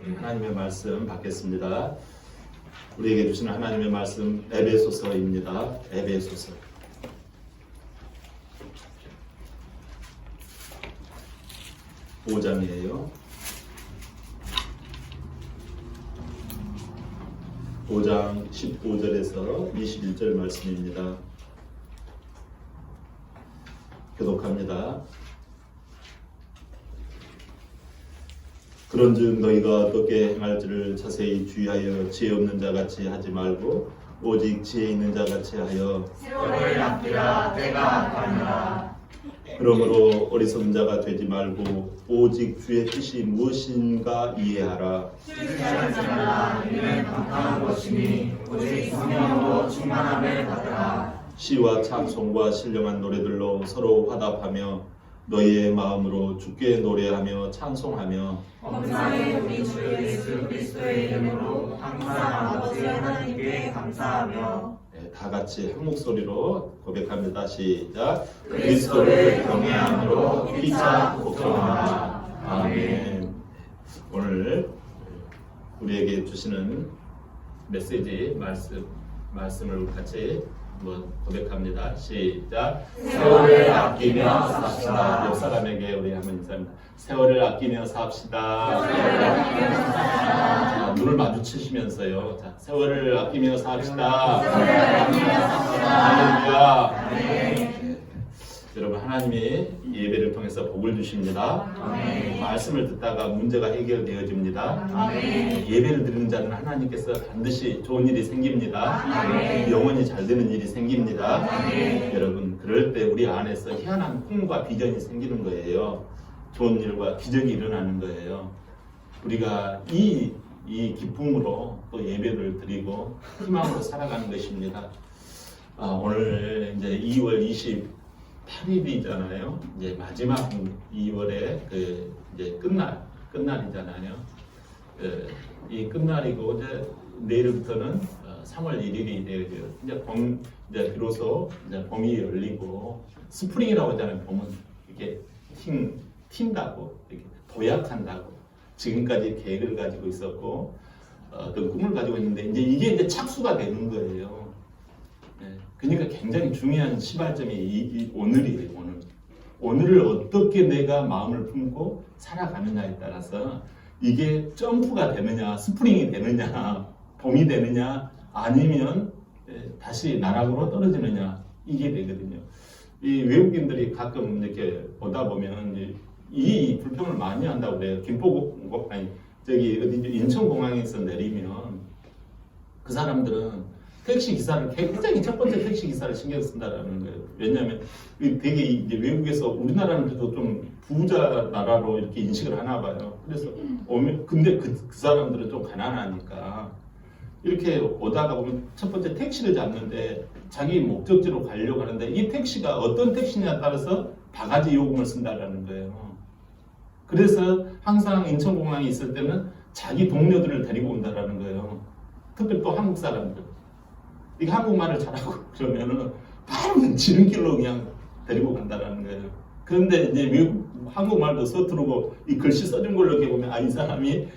하나님의 말씀 받겠습니다. 우리에게 주시는 하나님의 말씀 에베소서입니다. 에베소서 5장이에요. 5장 15절에서 21절 말씀입니다. 교독합니다. 그런즉 너희가 어떻게 행할지를 자세히 주의하여 지혜 없는 자같이 하지 말고 오직 지혜 있는 자같이 하여 세월을 아끼라. 때가 악하니라. 그러므로 어리석은 자가 되지 말고 오직 주의 뜻이 무엇인가 이해하라. 실수하지 말라. 이는 감당한 것이니 오직 성령으로 충만함을 받으라. 시와 찬송과 신령한 노래들로 서로 화답하며 너희의 마음으로 주께 노래하며 찬송하며 범사의 우리 주 예수 그리스도의 이름으로 항상 아버지 하나님께 감사하며 다 같이 한 목소리로 고백합니다. 시작. 그리스도를 경외함으로 피차 복종하라. 아멘. 오늘 우리에게 주시는 메시지 말씀을 같이 한번 고백합니다. 시작. 세월을 아끼며 삽시다. 옆 사람에게 우리 한번 인사합니다. 세월을 아끼며 삽시다. 자, 눈을 마주치시면서요. 자, 세월을 아끼며 삽시다. 할렐루야. 여러분, 하나님이 예배를 통해서 복을 주십니다. 말씀을 듣다가 문제가 해결되어집니다. 예배를 드리는 자는 하나님께서 반드시 좋은 일이 생깁니다. 영원히 잘 되는 일이 생깁니다. 여러분, 그럴 때 우리 안에서 희한한 꿈과 비전이 생기는 거예요. 좋은 일과 기적이 일어나는 거예요. 우리가 이 기쁨으로 또 예배를 드리고 희망으로 살아가는 것입니다. 오늘 이제 2월 28일이잖아요. 이제 마지막 2월의 이제 끝날이잖아요. 이 끝날이고 이제 내일부터는 3월 1일이 되죠. 이제 비로소 이제 봄이 열리고 스프링이라고 하잖아요. 봄은 이렇게 튄다고, 이렇게 도약한다고. 지금까지 계획을 가지고 있었고 어떤 꿈을 가지고 있는데 이게 착수가 되는 거예요. 그러니까 굉장히 중요한 시발점이 이 오늘이에요. 오늘을 어떻게 내가 마음을 품고 살아가느냐에 따라서 이게 점프가 되느냐, 스프링이 되느냐, 봄이 되느냐, 아니면 다시 나락으로 떨어지느냐, 이게 되거든요. 이 외국인들이 가끔 이렇게 보다 보면 이 불평을 많이 한다고 그래요. 인천공항에서 내리면 그 사람들은 택시 기사를 굉장히 첫 번째 택시 기사를 신경 쓴다라는 거예요. 왜냐하면 되게 이제 외국에서 우리나라는 그래도 좀 부자 나라로 이렇게 인식을 하나 봐요. 그래서 근데 그 사람들은 좀 가난하니까 이렇게 오다가 보면 첫 번째 택시를 잡는데 자기 목적지로 가려고 하는데 이 택시가 어떤 택시냐에 따라서 바가지 요금을 쓴다라는 거예요. 그래서 항상 인천공항에 있을 때는 자기 동료들을 데리고 온다라는 거예요. 특별히 또 한국 사람들. 이게 한국말을 잘하고 그러면은 바로 지름길로 그냥 데리고 간다라는 거예요. 그런데 이제 한국말도 서투르고 이 글씨 써준 걸로 이렇게 보면 이 사람이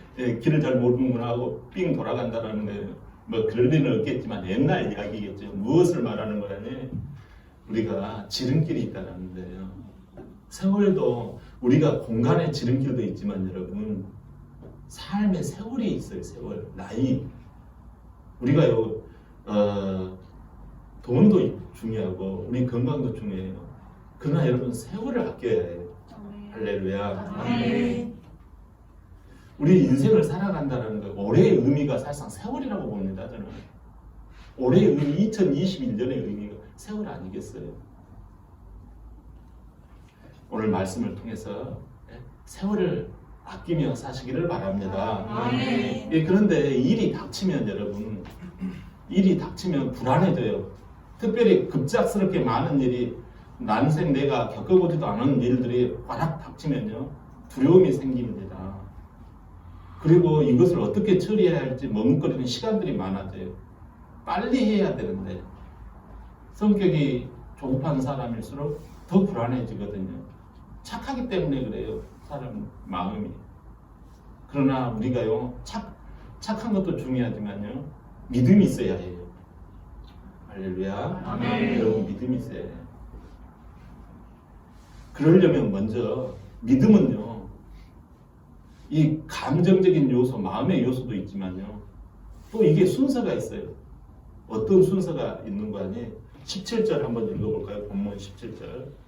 길을 잘 모르는구나 하고 삥 돌아간다라는 거예요. 뭐 그럴 리는 없겠지만 옛날 이야기겠죠. 무엇을 말하는 거라니? 우리가 지름길이 있다라는 거예요. 세월도 우리가 공간의 지름길도 있지만 여러분 삶의 세월이 있어요. 세월, 나이. 우리가요. 돈도 중요하고 우리 건강도 중요해요. 그러나 여러분 세월을 아껴야 해요. 할렐루야. 우리 인생을 살아간다는 거 올해의 의미가 사실상 세월이라고 봅니다. 저는 올해의 의미 2021년의 의미가 세월 아니겠어요? 오늘 말씀을 통해서 세월을 아끼며 사시기를 바랍니다. 그런데 일이 닥치면 여러분 일이 닥치면 불안해져요. 특별히 급작스럽게 많은 일이 난생 내가 겪어보지도 않은 일들이 와락 닥치면요 두려움이 생깁니다. 그리고 이것을 어떻게 처리해야 할지 머뭇거리는 시간들이 많아져요. 빨리 해야 되는데 성격이 조급한 사람일수록 더 불안해지거든요. 착하기 때문에 그래요. 사람 마음이. 그러나 우리가요, 착한 것도 중요하지만요, 믿음이 있어야 해요. 할렐루야. 아멘. 여러분, 믿음이 있어야 해요. 그러려면 먼저, 믿음은요, 이 감정적인 요소, 마음의 요소도 있지만요, 또 이게 순서가 있어요. 어떤 순서가 있는 거 아니에요? 17절 한번 읽어볼까요? 본문 17절.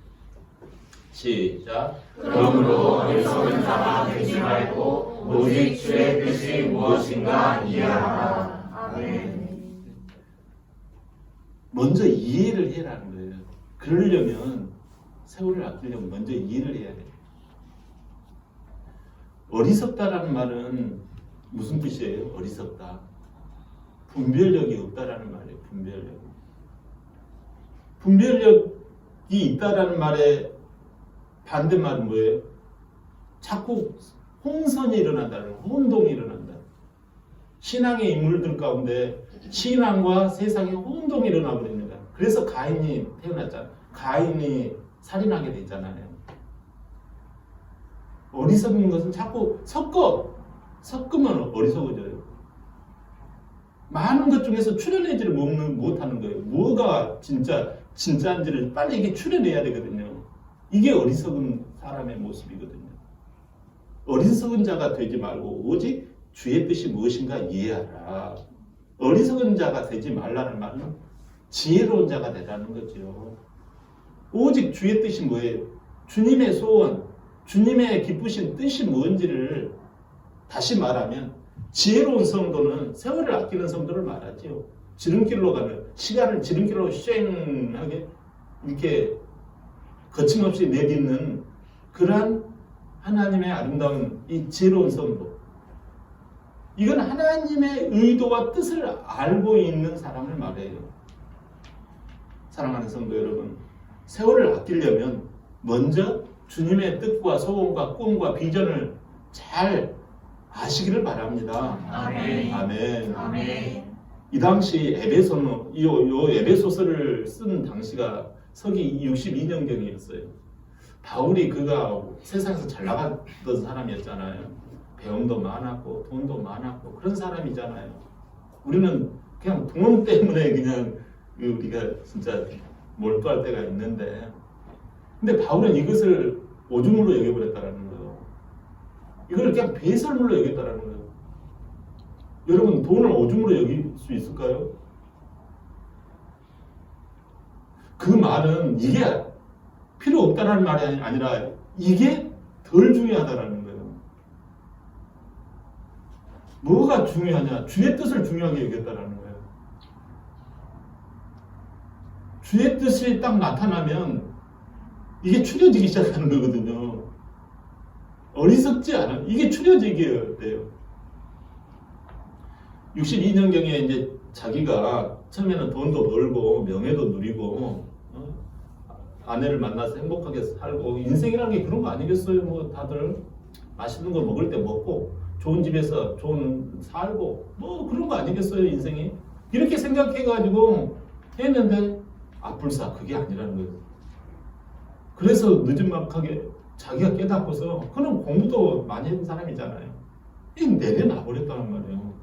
시작. 그러므로 어리석은 자가 되지 말고 오직 주의 뜻이 무엇인가 이해하라. 아멘. 먼저 이해를 해라는 거예요. 그러려면 세월을 아끼려면 먼저 이해를 해야 돼요. 어리석다라는 말은 무슨 뜻이에요? 어리석다. 분별력이 없다라는 말이에요. 분별력이 있다라는 말의 반대말은 뭐예요? 자꾸 혼선이 일어난다는 거예요. 혼동이 일어난다. 신앙의 인물들 가운데 신앙과 세상의 혼동이 일어나 버립니다. 그래서 가인이 태어났잖아요. 가인이 살인하게 되잖아요. 어리석은 것은 자꾸 섞으면 어리석어져요. 많은 것 중에서 추려내지를 못하는 거예요. 뭐가 진짜인지를 빨리 이게 추려내야 되거든요. 이게 어리석은 사람의 모습이거든요. 어리석은 자가 되지 말고 오직 주의 뜻이 무엇인가 이해하라. 어리석은 자가 되지 말라는 말은 지혜로운 자가 되라는 거죠. 오직 주의 뜻이 뭐예요? 주님의 소원, 주님의 기쁘신 뜻이 뭔지를 다시 말하면 지혜로운 성도는 세월을 아끼는 성도를 말하지요. 지름길로 가는, 시간을 지름길로 쉥하게 이렇게 거침없이 내딛는 그러한 하나님의 아름다운 이 지혜로운 성도. 이건 하나님의 의도와 뜻을 알고 있는 사람을 말해요. 사랑하는 성도 여러분, 세월을 아끼려면 먼저 주님의 뜻과 소원과 꿈과 비전을 잘 아시기를 바랍니다. 아멘. 아멘. 아멘. 이 당시 에베소는 요 에베소서를 쓴 당시가 서기 62년경이었어요. 바울이 그가 세상에서 잘 나갔던 사람이었잖아요. 배움도 많았고 돈도 많았고 그런 사람이잖아요. 우리는 그냥 돈 때문에 그냥 우리가 진짜 몰두할 때가 있는데, 근데 바울은 이것을 오줌물로 여겨버렸다라는 거예요. 이걸 그냥 배설물로 여겼다라는 거예요. 여러분, 돈을 오줌으로 여길 수 있을까요? 그 말은 이게 필요 없다는 말이 아니라 이게 덜 중요하다라는 거예요. 뭐가 중요하냐? 주의 뜻을 중요하게 여겼다라는 거예요. 주의 뜻이 딱 나타나면 이게 추려지기 시작하는 거거든요. 어리석지 않아. 이게 추려지게 돼요. 62년경에 이제 자기가 처음에는 돈도 벌고 명예도 누리고 아내를 만나서 행복하게 살고, 인생이라는 게 그런 거 아니겠어요? 뭐 다들 맛있는 거 먹을 때 먹고 좋은 집에서 좋은 살고 뭐 그런 거 아니겠어요? 인생이 이렇게 생각해가지고 했는데 불사 그게 아니라는 거예요. 그래서 늦은막하게 자기가 깨닫고서, 그는 공부도 많이 했는 사람이잖아요. 이 내려놔 버렸다는 말이에요.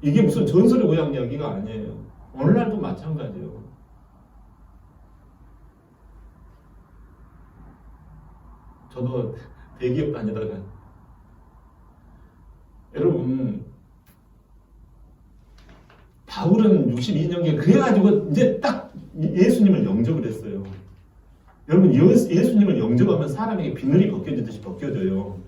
이게 무슨 전설의 고향 이야기가 아니에요. 오늘날도 마찬가지예요. 저도 대기업 다니다가, 여러분, 바울은 62년경에 그래가지고 이제 딱 예수님을 영접을 했어요. 여러분, 예수님을 영접하면 사람에게 비늘이 벗겨지듯이 벗겨져요.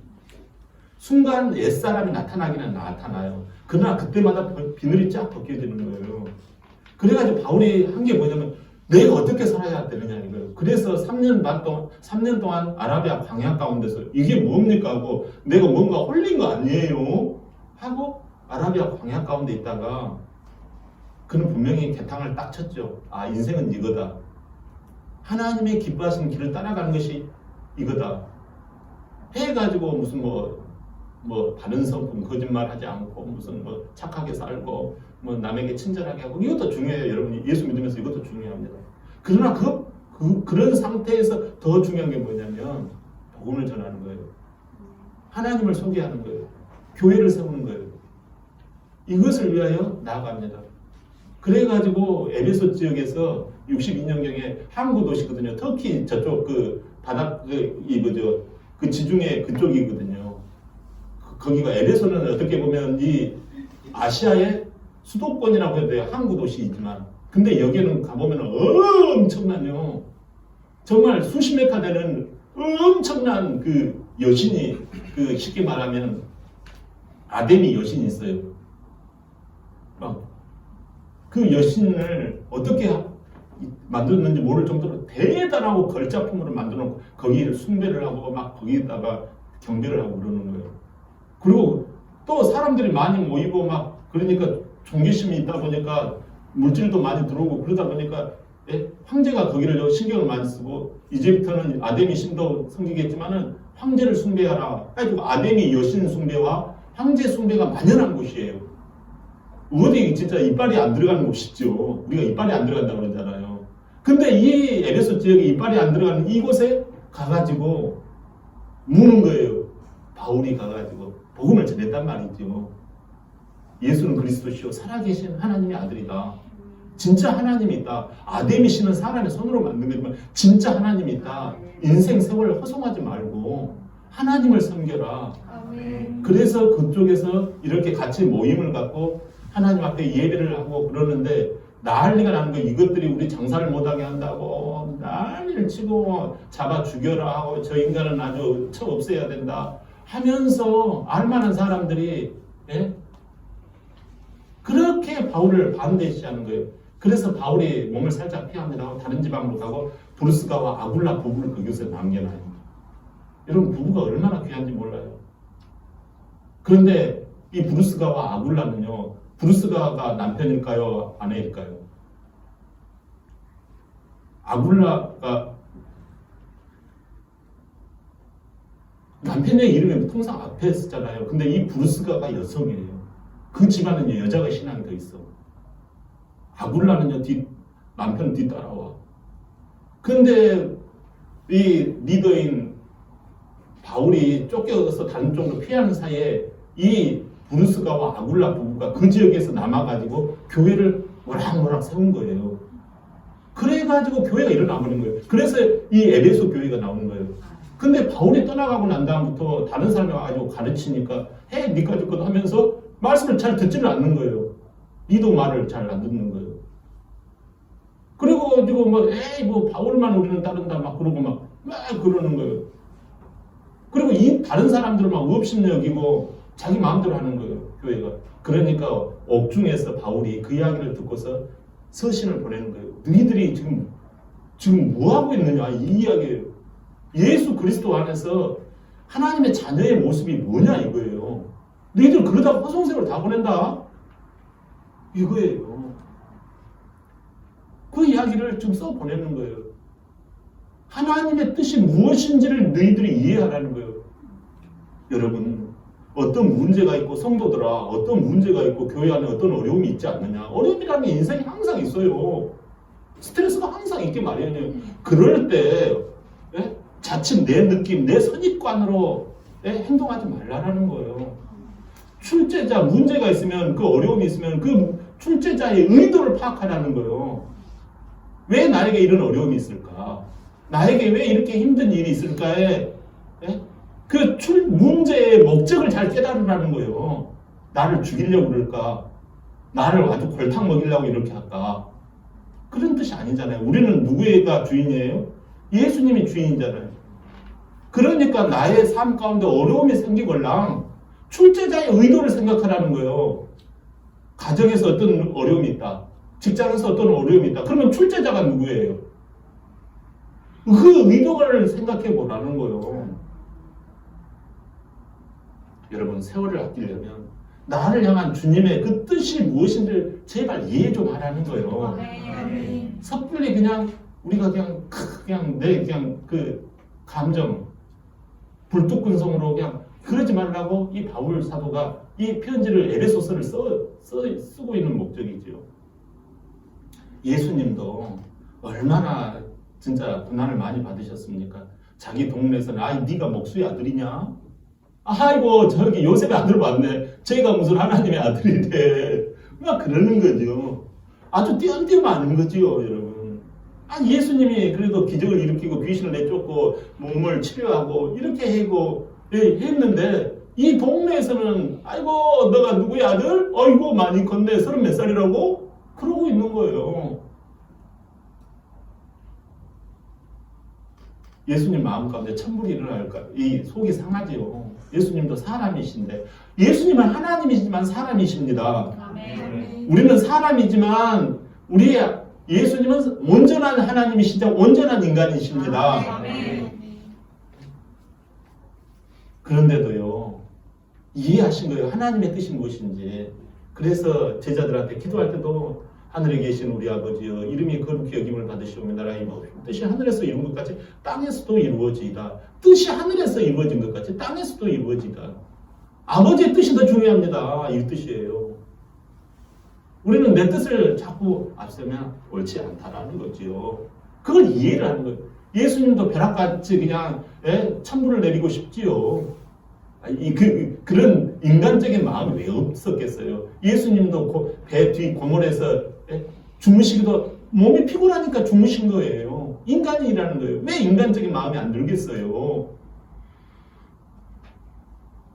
순간 옛사람이 나타나기는 나타나요. 그러나 그때마다 비늘이 쫙 벗겨지는 거예요. 그래가지고 바울이 한 게 뭐냐면, 내가 어떻게 살아야 되느냐 이거예요. 그래서 3년 동안 아라비아 광야 가운데서 이게 뭡니까 하고, 내가 뭔가 홀린 거 아니에요 하고 아라비아 광야 가운데 있다가 그는 분명히 개탕을 딱 쳤죠. 인생은 이거다. 하나님의 기뻐하시는 길을 따라가는 것이 이거다. 해가지고 무슨 뭐 다른 성품 거짓말하지 않고 무슨 뭐 착하게 살고 뭐 남에게 친절하게 하고, 이것도 중요해요. 여러분, 예수 믿으면서 이것도 중요합니다. 그러나 그런 상태에서 더 중요한 게 뭐냐면 복음을 전하는 거예요. 하나님을 소개하는 거예요. 교회를 세우는 거예요. 이것을 위하여 나아갑니다. 그래가지고 에베소 지역에서 62년경에 항구 도시거든요. 터키 저쪽 그 바닥 그 지중해 그쪽이거든요. 거기가 에베소는 어떻게 보면 이 아시아의 수도권이라고 해도 돼요. 항구 도시이지만, 근데 여기는 가보면 엄청나요. 정말 수십 메타 되는 엄청난 그 여신이, 그 쉽게 말하면 아데미 여신이 있어요. 그 여신을 어떻게 만들었는지 모를 정도로 대단하고 걸작품으로 만들어놓고 거기에 숭배를 하고 막 거기에다가 경배를 하고 그러는 거예요. 그리고 또 사람들이 많이 모이고 막 그러니까 종교심이 있다 보니까 물질도 많이 들어오고 그러다 보니까 황제가 거기를 신경을 많이 쓰고 이제부터는 아데미 신도 섬기겠지만은 황제를 숭배하라. 그래가지고 아데미 여신 숭배와 황제 숭배가 만연한 곳이에요. 어디 진짜 이빨이 안 들어가는 곳이죠. 우리가 이빨이 안 들어간다고 그러잖아요. 근데 이 에베소 지역에 이빨이 안 들어가는 이곳에 가가지고 무는 거예요. 바울이 가가지고 복음을 전했단 말이죠. 예수는 그리스도시요 살아계신 하나님의 아들이다. 진짜 하나님이 있다. 아데미 신은 사람의 손으로 만든 거지만 진짜 하나님이 있다. 인생 세월을 허송하지 말고 하나님을 섬겨라. 그래서 그쪽에서 이렇게 같이 모임을 갖고 하나님 앞에 예배를 하고 그러는데 난리가 나는 거예요. 이것들이 우리 장사를 못하게 한다고 난리를 치고 잡아 죽여라 하고 저 인간은 아주 처 없애야 된다 하면서 알만한 사람들이 그렇게 바울을 반대시하는 거예요. 그래서 바울이 몸을 살짝 피합니다. 다른 지방으로 가고 브루스가와 아굴라 부부를 그곳에 남겨놔요. 여러분 부부가 얼마나 귀한지 몰라요. 그런데 이 브루스가와 아굴라는요. 브루스가가 남편일까요? 아내일까요? 아굴라가 남편의 이름이 통상 앞에 쓰잖아요. 근데 이 브루스가가 여성이에요. 그 집안은 여자가 신앙이 더 있어. 아굴라는요, 남편 뒤따라와. 근데 이 리더인 바울이 쫓겨서 다른 쪽으로 피하는 사이에 이 브루스가와 아굴라 부부가 그 지역에서 남아가지고 교회를 모락모락 세운 거예요. 그래가지고 교회가 일어나버린 거예요. 그래서 이 에베소 교회가 나오는 거예요. 근데 바울이 떠나가고 난 다음부터 다른 사람이 와가지고 가르치니까 니까 듣거든 하면서 말씀을 잘 듣지를 않는 거예요. 니도 말을 잘 안 듣는 거예요. 그리고 뭐 바울만 우리는 따른다 막 그러고 막 그러는 거예요. 그리고 이 다른 사람들은 막 업신 여기고 자기 마음대로 하는 거예요, 교회가. 그러니까 옥중에서 바울이 그 이야기를 듣고서 서신을 보내는 거예요. 너희들이 지금 뭐 하고 있느냐 이 이야기예요. 예수 그리스도 안에서 하나님의 자녀의 모습이 뭐냐 이거예요. 너희들 그러다가 허송세월 다 보낸다 이거예요. 그 이야기를 좀 써 보내는 거예요. 하나님의 뜻이 무엇인지를 너희들이 이해하라는 거예요. 여러분 어떤 문제가 있고 성도들아 어떤 문제가 있고 교회 안에 어떤 어려움이 있지 않느냐. 어려움이라는 게 인생에 항상 있어요. 스트레스가 항상 있게 마련이에요. 그럴 때 자칫 내 느낌, 내 선입관으로 행동하지 말라라는 거예요. 출제자 문제가 있으면 그 어려움이 있으면 그 출제자의 의도를 파악하라는 거예요. 왜 나에게 이런 어려움이 있을까? 나에게 왜 이렇게 힘든 일이 있을까에 그 문제의 목적을 잘 깨달으라는 거예요. 나를 죽이려고 그럴까? 나를 아주 골탕 먹이려고 이렇게 할까? 그런 뜻이 아니잖아요. 우리는 누구가 주인이에요? 예수님이 주인이잖아요. 그러니까 나의 삶 가운데 어려움이 생기걸랑 출제자의 의도를 생각하라는 거예요. 가정에서 어떤 어려움이 있다. 직장에서 어떤 어려움이 있다. 그러면 출제자가 누구예요? 그 의도를 생각해 보라는 거예요. 여러분 세월을 아끼려면 나를 향한 주님의 그 뜻이 무엇인지를 제발 이해 좀 하라는 거예요. 섣불리 그냥 우리가 그냥 그 감정 불뚝근성으로 그냥 그러지 말라고 이 바울 사도가 이 편지를 에베소서를 쓰고 있는 목적이죠. 예수님도 얼마나 진짜 고난을 많이 받으셨습니까? 자기 동네에서는 네가 목수의 아들이냐? 아이고 저기 요셉의 아들 왔네. 저희가 무슨 하나님의 아들인데 막 그러는 거죠. 아주 띄엄띄엄 아는 거지요, 여러분. 예수님이 그래도 기적을 일으키고 귀신을 내쫓고 몸을 치료하고 이렇게 하고 했는데 이 동네에서는 아이고 너가 누구의 아들? 아이고 많이 컸네. 30몇 살이라고? 그러고 있는 거예요. 예수님 마음 가운데 천불이 일어날까? 이 속이 상하지요. 예수님도 사람이신데 예수님은 하나님이지만 사람이십니다. 아멘. 우리는 사람이지만 우리 예수님은 온전한 하나님이시자 온전한 인간이십니다. 아멘. 그런데도요 이해하신 거예요. 하나님의 뜻이 무엇인지. 그래서 제자들한테 기도할 때도 하늘에 계신 우리 아버지여 이름이 거룩히 여김을 받으시오며 나라의 임하옵시며 뜻이 하늘에서 이룬 것 같이 땅에서도 이루어지이다. 뜻이 하늘에서 이루어진 것 같이 땅에서도 이루어지이다. 아버지의 뜻이 더 중요합니다. 이 뜻이에요. 우리는 내 뜻을 자꾸 앞세면 옳지 않다라는 거지요. 그걸 이해를 하는 거예요. 예수님도 벼락같이 그냥 천불을 내리고 싶지요. 그런 인간적인 마음이 왜 없었겠어요? 예수님도 배 뒤 고물에서 주무시기도 몸이 피곤하니까 주무신 거예요. 인간이라는 거예요. 왜 인간적인 마음이 안 들겠어요?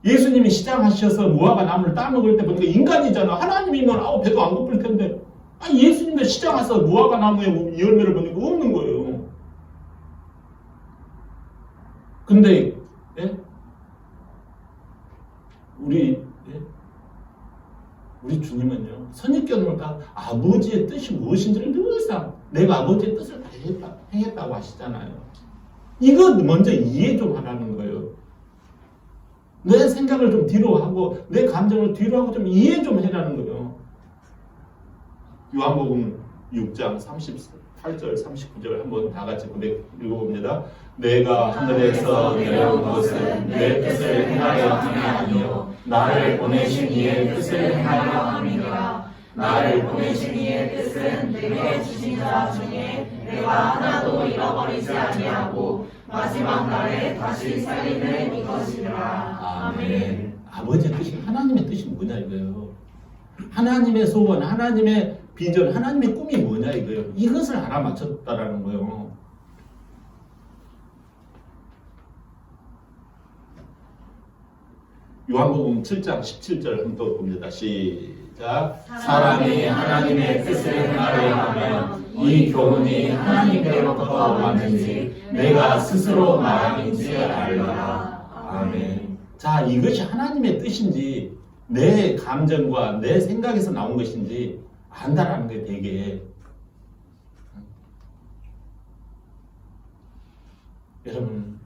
예수님이 시장하셔서 무화과 나무를 따먹을 때 보니까 인간이잖아. 하나님이면 배도 안 고플 텐데 예수님도 시장하셔서 무화과 나무의 열매를 보니까 없는 거예요. 근데 우리 주님은요 선입견을 다 아버지의 뜻이 무엇인지를 늘상 내가 아버지의 뜻을 다 행했다고 하시잖아요. 이거 먼저 이해 좀 하라는 거예요. 내 생각을 좀 뒤로 하고 내 감정을 뒤로 하고 좀 이해 좀 해라는 거예요. 요한복음 6장 38절 39절 한번 다 같이 읽어봅니다. 내가 하늘에서 내려온 것은 내 뜻을 행하려 함이 아니요 나를 보내신 이의 뜻을 행하려 함이니라. 나를 보내신 이의 뜻은 내게 주신 자 중에 내가 하나도 잃어버리지 아니하고 마지막 날에 다시 살리는 이것이니라. 아멘. 아버지의 뜻이 하나님의 뜻이 뭐냐 이거예요. 하나님의 소원, 하나님의 비전, 하나님의 꿈이 뭐냐 이거예요. 이것을 알아맞혔다라는 거예요. 요한복음 7장 17절 한번 또 봅니다. 시작. 사람이 하나님의 뜻을 행하려 하면 이 교훈이 하나님께로부터 왔는지 내가 스스로 말함인지 알라. 아멘. 자, 이것이 하나님의 뜻인지 내 감정과 내 생각에서 나온 것인지 안다라는 게 되게 여러분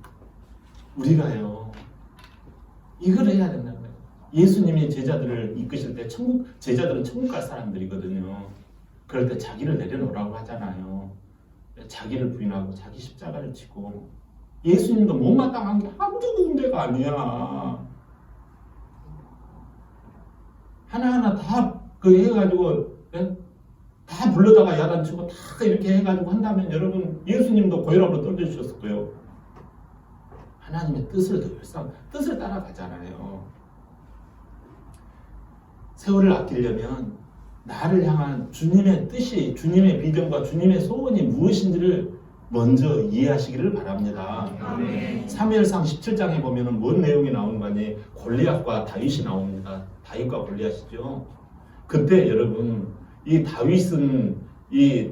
우리가요 이걸 해야 된다는 거예요. 예수님이 제자들을 이끄실 때 제자들은 천국 갈 사람들이거든요. 그럴 때 자기를 내려놓으라고 하잖아요. 자기를 부인하고 자기 십자가를 지고 예수님도 못마땅한 게 한두 군데가 아니야. 하나하나 다 해가지고 다 불러다가 야단치고 다 이렇게 해가지고 한다면 여러분 예수님도 고혈압으로 떨어지셨을 거예요. 하나님의 뜻을 따라가잖아요. 세월을 아끼려면 나를 향한 주님의 뜻이, 주님의 비전과 주님의 소원이 무엇인지를 먼저 이해하시기를 바랍니다. 아멘. 사무엘상 17장에 보면 뭔 내용이 나오는 거니? 골리앗과 다윗이 나옵니다. 다윗과 골리앗이죠. 그때 여러분 이 다윗은 이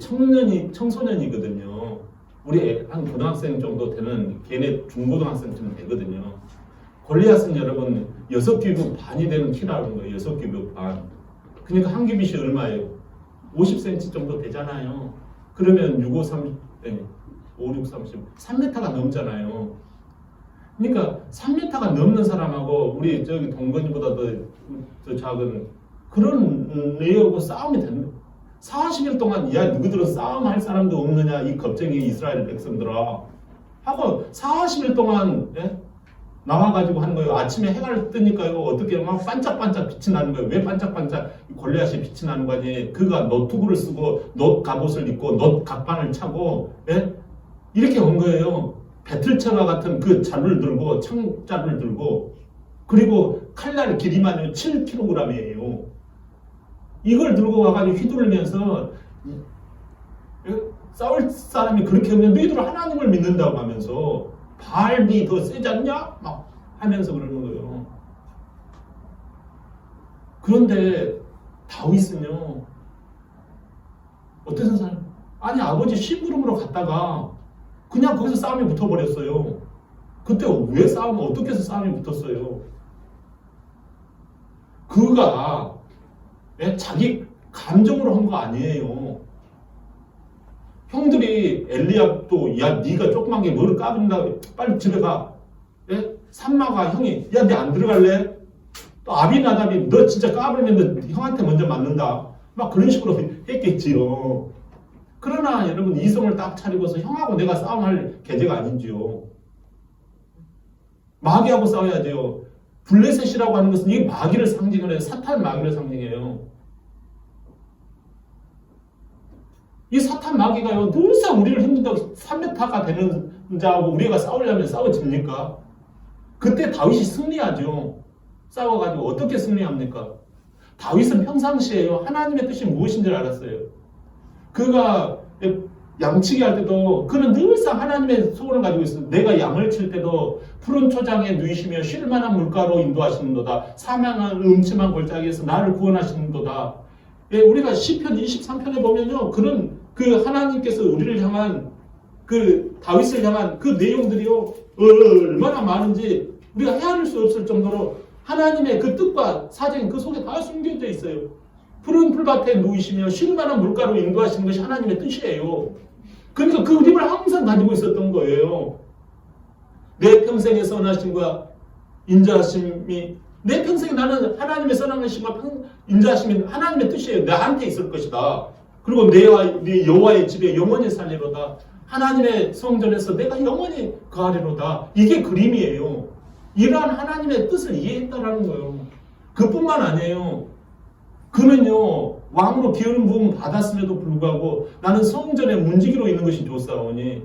청소년이거든요. 우리 한 고등학생 정도 되는 걔네 중고등학생쯤 되거든요. 골리앗은 여러분 6규빗 반이 되는 키라는 거예요. 6규빗 반. 그러니까 한 규빗이 얼마예요? 50cm 정도 되잖아요. 그러면 5, 6, 30, 3m가 넘잖아요. 그러니까 3m가 넘는 사람하고 우리 저기 동건이보다 더 작은 그런 애하고 싸움이 됩니다. 40일 동안 야 누구들은 싸움할 사람도 없느냐 이 겁쟁이 이스라엘 백성들아 하고 40일 동안 나와가지고 하는 거예요. 아침에 해가 뜨니까 이거 어떻게 막 반짝반짝 빛이 나는 거예요. 왜 반짝반짝 골리앗이 빛이 나는 거니? 그가 노트구를 쓰고 놋 갑옷을 입고 놋 갑판을 차고 이렇게 온 거예요. 배틀처와 같은 그 자루를 들고 창자루를 들고 그리고 칼날 길이만 7kg이에요. 이걸 들고 와가지고 휘두르면서 싸울 사람이 그렇게 없는 너희들 하나님을 믿는다고 하면서 바알이 더 세지 않냐? 막 하면서 그러는 거예요. 그런데 다윗은요, 어떤 사람, 아니 아버지 심부름으로 갔다가 그냥 거기서 싸움이 붙어버렸어요. 그때 왜 어떻게 해서 싸움이 붙었어요? 그가 자기 감정으로 한 거 아니에요. 형들이 엘리압도 야 네가 조그만 게 뭐를 까분다 빨리 집에 가. 삼마가 형이 야 네 안 들어갈래? 또 아비나답이 너 진짜 까불면 형한테 먼저 맞는다. 막 그런 식으로 했겠지요. 그러나 여러분 이성을 딱 차리고서 형하고 내가 싸움할 계제가 아닌지요. 마귀하고 싸워야죠. 블레셋이라고 하는 것은 이 마귀를 상징을 해요. 사탄 마귀를 상징해요. 이 사탄 마귀가요 늘상 우리를 힘든다고 3m가 되는 자하고 우리가 싸우려면 싸워집니까? 그때 다윗이 승리하죠. 싸워가지고 어떻게 승리합니까? 다윗은 평상시에요 하나님의 뜻이 무엇인지를 알았어요. 그가 양치기 할 때도 그는 늘상 하나님의 소원을 가지고 있어요. 내가 양을 칠 때도 푸른 초장에 누이시며 쉴 만한 물가로 인도하시는도다. 사망한 음침한 골짜기에서 나를 구원하시는도다. 우리가 시편 23편에 보면요 그런 그 하나님께서 우리를 향한 그 다윗을 향한 그 내용들이요 얼마나 많은지 우리가 헤아릴 수 없을 정도로 하나님의 그 뜻과 사정 그 속에 다 숨겨져 있어요. 푸른 풀밭에 누이시며 쉴 만한 물가로 인도하시는 것이 하나님의 뜻이에요. 그러니까 그 힘을 항상 가지고 있었던 거예요. 내 평생의 선하심과 인자하심이 내 평생에 나는 하나님의 선하심과 인자하심이 하나님의 뜻이에요. 나한테 있을 것이다. 그리고 네 여호와의 집에 영원히 살리로다. 하나님의 성전에서 내가 영원히 거하리로다. 이게 그림이에요. 이러한 하나님의 뜻을 이해했다라는 거예요. 그뿐만 아니에요. 그는요 왕으로 기름 부음 받았음에도 불구하고 나는 성전에 문지기로 있는 것이 좋사오니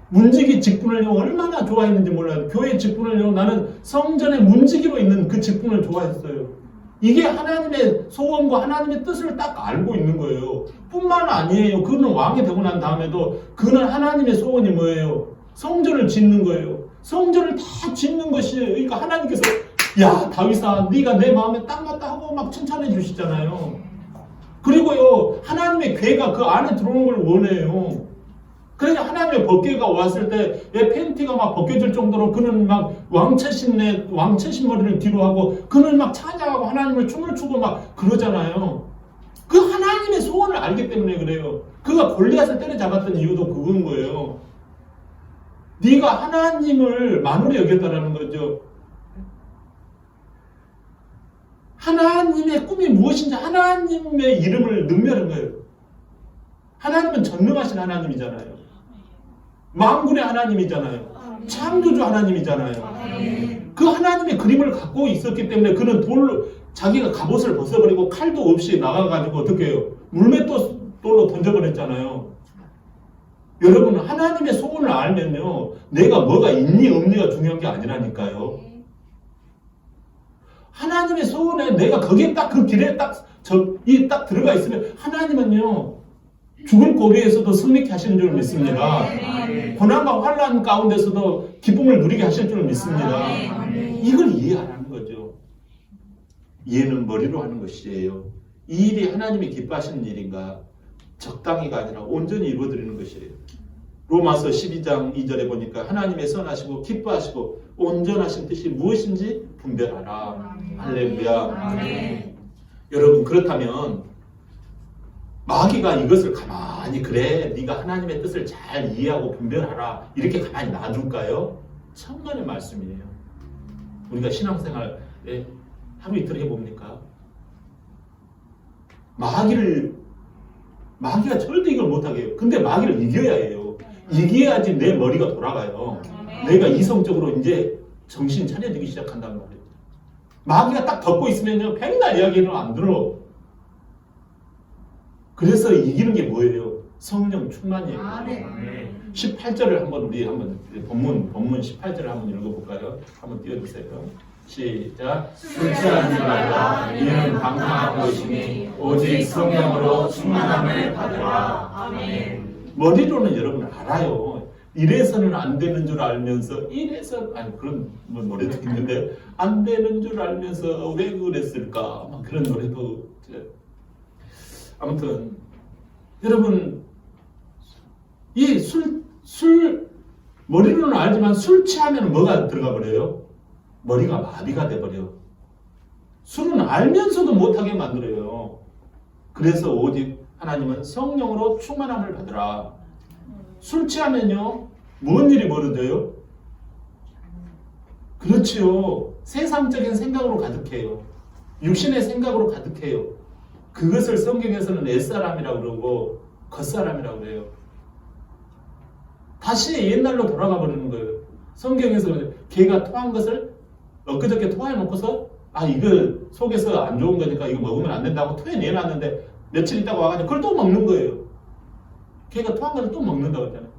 문지기 직분을 얼마나 좋아했는지 몰라요. 교회 직분을 나는 성전에 문지기로 있는 그 직분을 좋아했어요. 이게 하나님의 소원과 하나님의 뜻을 딱 알고 있는 거예요. 뿐만 아니에요. 그는 왕이 되고 난 다음에도 그는 하나님의 소원이 뭐예요? 성전을 짓는 거예요. 성전을 다 짓는 것이 그러니까 하나님께서 야 다윗아 네가 내 마음에 딱 맞다 하고 막 칭찬해 주시잖아요. 그리고요 하나님의 괴가 그 안에 들어오는 걸 원해요. 그러니까 하나님의 법궤가 왔을 때 팬티가 막 벗겨질 정도로 그는 막 왕채신 머리를 뒤로 하고 그는 막 찬양하고 하나님을 춤을 추고 막 그러잖아요. 그 하나님의 소원을 알기 때문에 그래요. 그가 골리앗을 때려잡았던 이유도 그건 거예요. 네가 하나님을 만으로 여겼다라는 거죠. 하나님의 꿈이 무엇인지 하나님의 이름을 능멸한 거예요. 하나님은 전능하신 하나님이잖아요. 만군의 하나님이잖아요. 창조주 하나님이잖아요. 그 하나님의 그림을 갖고 있었기 때문에 그는 돌로 자기가 갑옷을 벗어버리고 칼도 없이 나가가지고 어떻게 해요? 물맷돌로 던져버렸잖아요. 여러분 하나님의 소원을 알면요 내가 뭐가 있니 없니가 중요한 게 아니라니까요. 하나님의 소원에 내가 거기에 딱 그 길에 딱 들어가 있으면 하나님은요 죽을 고비에서도 승리케 하시는 줄 믿습니다. 고난과 환난 가운데서도 기쁨을 누리게 하실 줄 믿습니다. 이걸 이해하라는 거죠. 이해는 머리로 하는 것이에요. 이 일이 하나님이 기뻐하시는 일인가? 적당히가 아니라 온전히 이루어드리는 것이에요. 로마서 12장 2절에 보니까 하나님의 선하시고 기뻐하시고 온전하신 뜻이 무엇인지 분별하라. 할렐루야. 여러분 그렇다면 마귀가 이것을 가만히 그래 네가 하나님의 뜻을 잘 이해하고 분별하라 이렇게 가만히 놔둘까요? 천만의 말씀이에요. 우리가 신앙생활 하루 이틀 해봅니까? 마귀가 절대 이걸 못하게 해요. 근데 마귀를 이겨야 해요. 이겨야지 내 머리가 돌아가요. 내가 이성적으로 이제 정신 차려지기 시작한단 말이에요. 마귀가 딱 덮고 있으면요 백날 이야기는 안 들어. 그래서 이기는 게 뭐예요? 성령 충만이에요. 18절을 한번 우리 본문 18절을 한번 읽어볼까요? 한번 띄워주세요. 시작. 술 취하지 말라. 이는 방탕한 것이니 오직 성령으로 충만함을 받으라. 아멘. 머리로는 여러분 알아요. 이래서는 안 되는 줄 알면서 이래서 아니 그런 뭐 노래도 있는데 안 되는 줄 알면서 왜 그랬을까 막 그런 노래도 아무튼 여러분 이 술 머리로는 알지만 술 취하면 뭐가 들어가 버려요? 머리가 마비가 돼 버려. 술은 알면서도 못하게 만들어요. 그래서 오직 하나님은 성령으로 충만함을 받으라. 술 취하면요, 뭔 일이 벌어져요? 그렇지요. 세상적인 생각으로 가득해요. 육신의 생각으로 가득해요. 그것을 성경에서는 옛사람이라고 그러고 겉사람이라고 그래요. 다시 옛날로 돌아가 버리는 거예요. 성경에서 개가 토한 것을 엊그저께 토해놓고서 이거 속에서 안 좋은 거니까 이거 먹으면 안 된다고 토해내놨는데 며칠 있다가 와가지고 그걸 또 먹는 거예요. 걔가 토한 것을 또 먹는다고 했잖아요.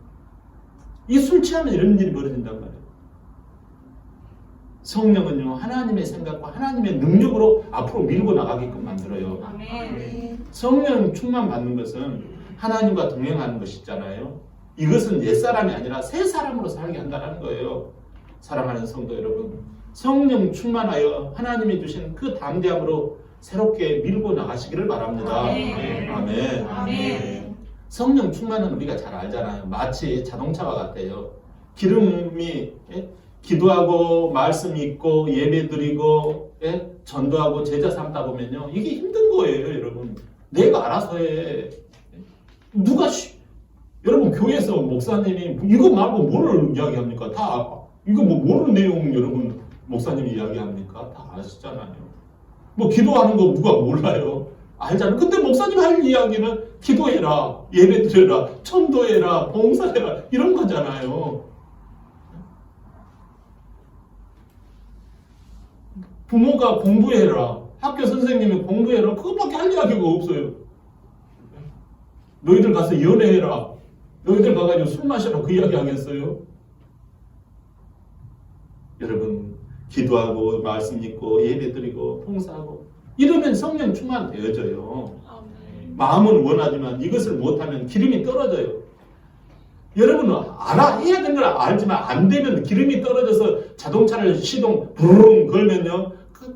이 술 취하면 이런 일이 벌어진단 말이에요. 성령은요, 하나님의 생각과 하나님의 능력으로 앞으로 밀고 나가게끔 만들어요. 아멘. 성령 충만 받는 것은 하나님과 동행하는 것이잖아요. 이것은 옛사람이 아니라 새 사람으로 살게 한다는 거예요. 사랑하는 성도 여러분, 성령 충만하여 하나님이 주신 그 담대함으로 새롭게 밀고 나가시기를 바랍니다. 아멘. 아멘. 아멘. 성령 충만은 우리가 잘 알잖아요. 마치 자동차와 같아요. 기름이 기도하고 말씀 읽고 예배 드리고 전도하고 제자 삼다 보면요, 이게 힘든 거예요. 여러분, 내가 알아서 해. 누가 여러분 교회에서 목사님이 이거 말고 뭐를 이야기합니까? 다 이거 뭐 모르는 내용 여러분 목사님이 이야기합니까? 다 아시잖아요. 뭐 기도하는 거 누가 몰라요? 알잖아요. 근데 목사님 할 이야기는 기도해라, 예배 드려라, 전도해라, 봉사해라 이런 거잖아요. 부모가 공부해라, 학교 선생님이 공부해라, 그것밖에 할 이야기가 없어요. 너희들 가서 연애해라, 너희들 가가지고 술 마셔라, 그 이야기 하겠어요? 여러분, 기도하고 말씀 읽고 예배 드리고 봉사하고 이러면 성령 충만 되어져요. 마음은 원하지만 이것을 못하면 기름이 떨어져요. 여러분은 해야 되는 걸 알지만 안 되면 기름이 떨어져서 자동차를 시동 부르릉 걸면요,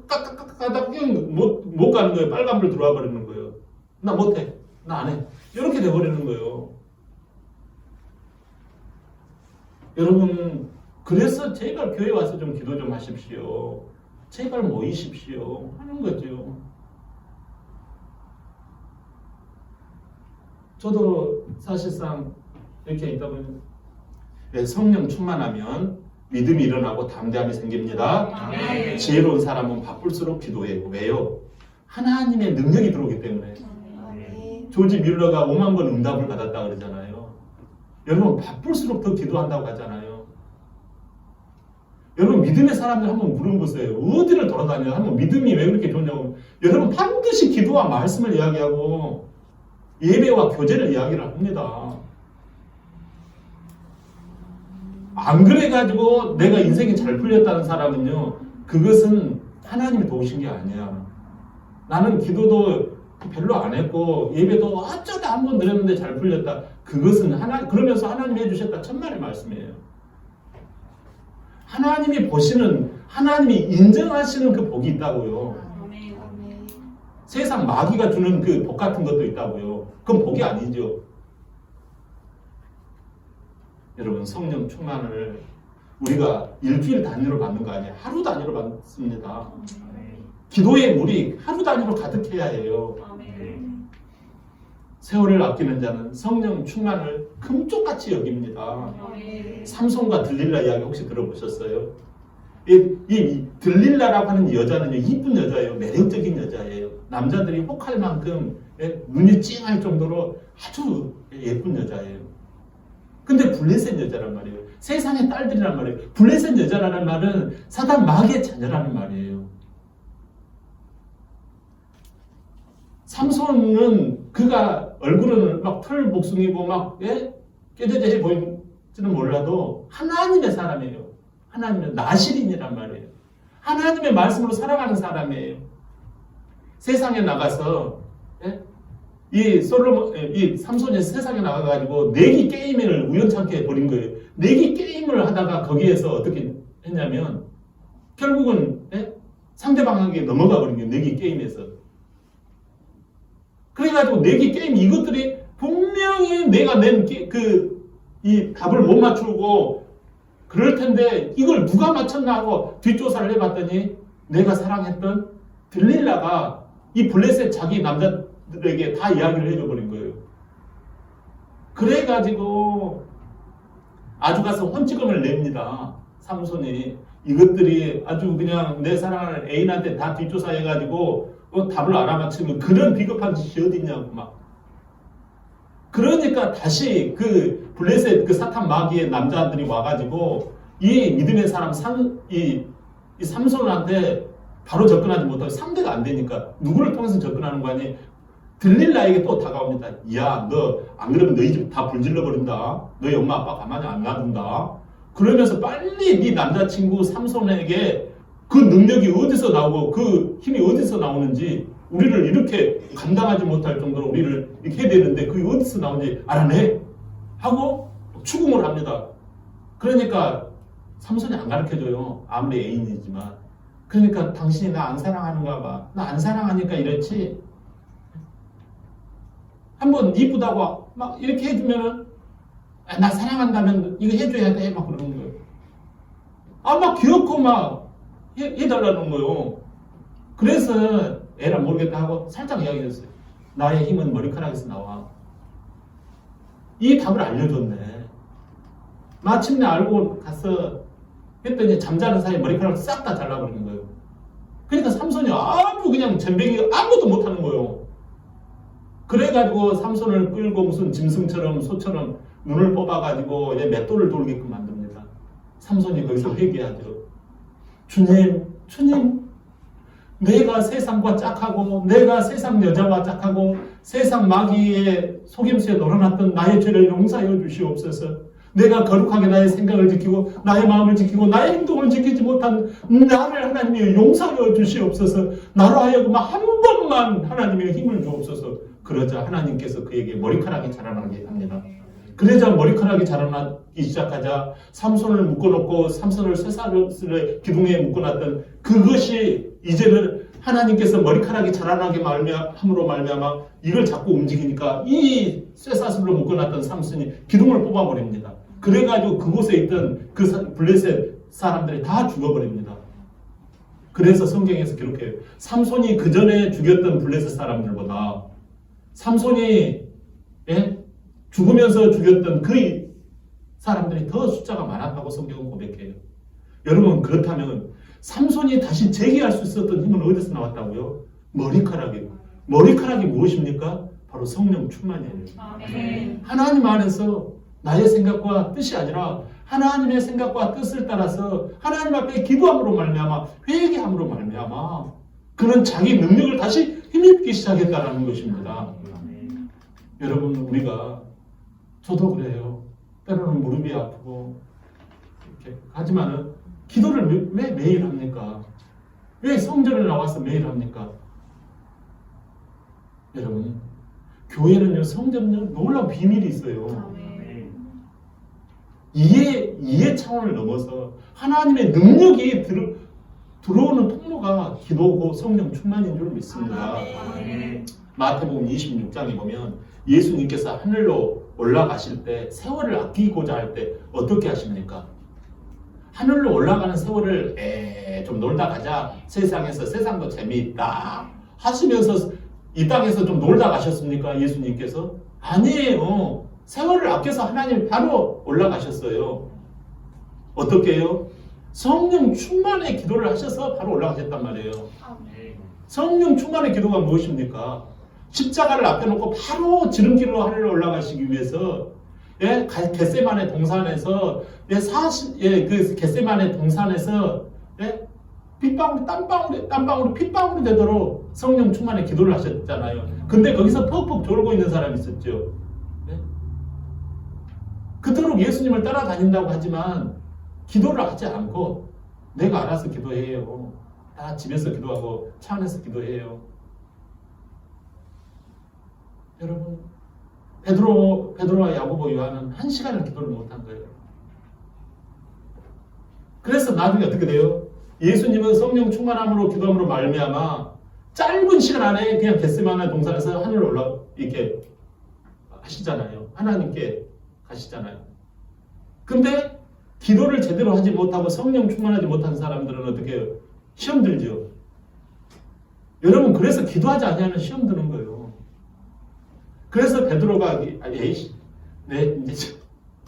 까까까까까 못 가는 거예요. 빨간불 들어와 버리는 거예요. 나 못해, 나 안 해, 이렇게 돼버리는 거예요. 여러분, 그래서 제발 교회 와서 좀 기도 좀 하십시오. 제발 모이십시오 하는 거죠. 저도 사실상 이렇게 있다 보면 성령 충만하면 믿음이 일어나고 담대함이 생깁니다. 아멘. 지혜로운 사람은 바쁠수록 기도해요. 왜요? 하나님의 능력이 들어오기 때문에. 아멘. 조지 뮬러가 5만 번 응답을 받았다 그러잖아요. 여러분, 바쁠수록 더 기도한다고 하잖아요. 여러분, 믿음의 사람들 한번 물어보세요. 어디를 돌아다녀요? 한번 믿음이 왜 그렇게 좋냐고. 여러분, 반드시 기도와 말씀을 이야기하고 예배와 교제를 이야기를 합니다. 안 그래가지고 내가 인생이 잘 풀렸다는 사람은요, 그것은 하나님이 도우신 게 아니야. 나는 기도도 별로 안 했고 예배도 어쩌다 한 번 드렸는데 잘 풀렸다. 그것은 그러면서 하나님이 해주셨다 천만의 말씀이에요. 하나님이 보시는, 하나님이 인정하시는 그 복이 있다고요. 세상 마귀가 주는 그 복 같은 것도 있다고요. 그건 복이 아니죠. 여러분, 성령 충만을 우리가 일주일 단위로 받는 거 아니에요. 하루 단위로 받습니다. 기도의 물이 하루 단위로 가득해야 해요. 세월을 아끼는 자는 성령 충만을 금쪽같이 여깁니다. 삼손과 들릴라 이야기 혹시 들어보셨어요? 이 들릴라라고 하는 여자는요, 이쁜 여자예요. 매력적인 여자예요. 남자들이 혹할 만큼 눈이 찡할 정도로 아주 예쁜 여자예요. 근데 블레셋 여자란 말이에요. 세상의 딸들이란 말이에요. 블레셋 여자라는 말은 사단 마귀의 자녀라는 말이에요. 삼손은 그가 얼굴은 막 털 복숭이고 막 깨져져 보이지는 몰라도 하나님의 사람이에요. 하나님의 나실인이란 말이에요. 하나님의 말씀으로 살아가는 사람이에요. 세상에 나가서 이 삼손이 세상에 나가가지고 내기 게임을 우연찮게 벌인 거예요. 내기 게임을 하다가 거기에서 어떻게 했냐면 결국은 상대방에게 넘어가 버린 거예요. 내기 게임에서. 그래가지고 내기 게임 이것들이 분명히 내가 낸 이 답을 못 맞추고 그럴 텐데 이걸 누가 맞췄나 하고 뒷조사를 해봤더니 내가 사랑했던 들릴라가 이 블레셋 자기 남자들에게 다 이야기를 해줘버린 거예요. 그래가지고 아주 가서 혼찌검을 냅니다. 삼손이. 이것들이 아주 그냥 내 사랑하는 애인한테 다 뒷조사해가지고 답을 알아맞히면 그런 비겁한 짓이 어디 있냐고 막. 그러니까 다시 그 블레셋 그 사탄 마귀의 남자들이 와가지고 이 믿음의 사람 이 삼손한테 바로 접근하지 못하고 상대가 안 되니까 누구를 통해서 접근하는 거 아니? 들릴라에게 또 다가옵니다. 야, 너 안 그러면 너희 집 다 불질러 버린다. 너희 엄마 아빠 가만히 안 놔둔다. 그러면서 빨리 네 남자친구 삼손에게 그 능력이 어디서 나오고 그 힘이 어디서 나오는지 우리를 이렇게 감당하지 못할 정도로 우리를 이렇게 해야 되는데 그게 어디서 나오는지 알아내 하고 추궁을 합니다. 그러니까 삼손이 안 가르쳐줘요. 아무리 애인이지만. 그러니까 당신이 나 안 사랑하는가 봐. 나 안 사랑하니까 이렇지. 한번 이쁘다고 막 이렇게 해주면은 나 사랑한다면 이거 해줘야 돼 막 그러는 거예요. 막 귀엽고 막 해달라는 거예요. 그래서 애라 모르겠다 하고 살짝 이야기했어요. 나의 힘은 머리카락에서 나와. 이 답을 알려줬네. 마침내 알고 가서 했더니 잠자는 사이에 머리카락을 싹 다 잘라버리는 거예요. 그러니까 삼손이 아주 그냥 잼뱅이가 아무것도 못하는 거예요. 그래가지고 삼손을 끌고 무슨 짐승처럼 소처럼 눈을 뽑아가지고 맷돌을 돌게끔 만듭니다. 삼손이 거기서 회개하죠. 주님, 내가 세상과 짝하고 내가 세상 여자와 짝하고 세상 마귀의 속임수에 놀아났던 나의 죄를 용서하여 주시옵소서. 내가 거룩하게 나의 생각을 지키고 나의 마음을 지키고 나의 행동을 지키지 못한 나를 하나님이 용서하여 주시옵소서. 나로 하여금 한 번만 하나님의 힘을 주옵소서. 그러자 하나님께서 그에게 머리카락이 자라나게 합니다. 그러자 머리카락이 자라나기 시작하자 삼손을 묶어놓고 삼손을 쇠사슬의 기둥에 묶어놨던 그것이 이제는 하나님께서 머리카락이 자라나게 함으로 말미암아 이걸 자꾸 움직이니까 이 쇠사슬로 묶어놨던 삼손이 기둥을 뽑아버립니다. 그래가지고 그곳에 있던 그 블레셋 사람들이 다 죽어버립니다. 그래서 성경에서 기록해요. 삼손이 그 전에 죽였던 블레셋 사람들보다 삼손이 죽으면서 죽였던 그 사람들이 더 숫자가 많았다고 성경은 고백해요. 여러분 그렇다면 삼손이 다시 재기할 수 있었던 힘은 어디서 나왔다고요? 머리카락이에요. 머리카락이 무엇입니까? 바로 성령 충만이에요. 아멘. 하나님 안에서 나의 생각과 뜻이 아니라 하나님의 생각과 뜻을 따라서 하나님 앞에 기도함으로 말미암아 회개함으로 말미암아 그는 자기 능력을 다시 힘입기 시작했다는 것입니다. 여러분 우리가 저도 그래요. 때로는 무릎이 아프고 이렇게 하지만은 기도를 왜 매일 합니까? 왜 성전을 나와서 매일 합니까? 여러분 교회는요 성전은 놀라운 비밀이 있어요. 이해 차원을 넘어서 하나님의 능력이 들어오는 통로가 기도고 성령 충만인 줄 믿습니다. 마태복음 26장에 보면 예수님께서 하늘로 올라가실 때 세월을 아끼고자 할 때 어떻게 하십니까? 하늘로 올라가는 세월을 좀 놀다 가자. 세상도 재미있다 하시면서 이 땅에서 좀 놀다 가셨습니까? 예수님께서? 아니에요. 세월을 아껴서 하나님 바로 올라가셨어요. 어떻게 해요? 성령 충만의 기도를 하셔서 바로 올라가셨단 말이에요. 성령 충만의 기도가 무엇입니까? 십자가를 앞에 놓고 바로 지름길로 하늘로 올라가시기 위해서 겟세마네 동산에서 그 겟세마네 동산에서 핏방울이 땀방울이 핏방울이 되도록 성령 충만의 기도를 하셨잖아요. 근데 거기서 퍽퍽 졸고 있는 사람이 있었죠. 그토록 예수님을 따라다닌다고 하지만 기도를 하지 않고 내가 알아서 기도해요. 다 집에서 기도하고 차 안에서 기도해요. 여러분, 베드로와 야고보, 요한은 1시간을 기도를 못한 거예요. 그래서 나중에 어떻게 돼요? 예수님은 성령 충만함으로 기도함으로 말미암아 짧은 시간 안에 그냥 겟세마네 동산에서 하늘로 이렇게 하시잖아요. 하나님께 가시잖아요. 근데 기도를 제대로 하지 못하고 성령 충만하지 못한 사람들은 어떻게 해요? 시험 들죠. 여러분, 그래서 기도하지 않으면 시험 드는 거예요. 그래서 베드로가 에이씨, 이제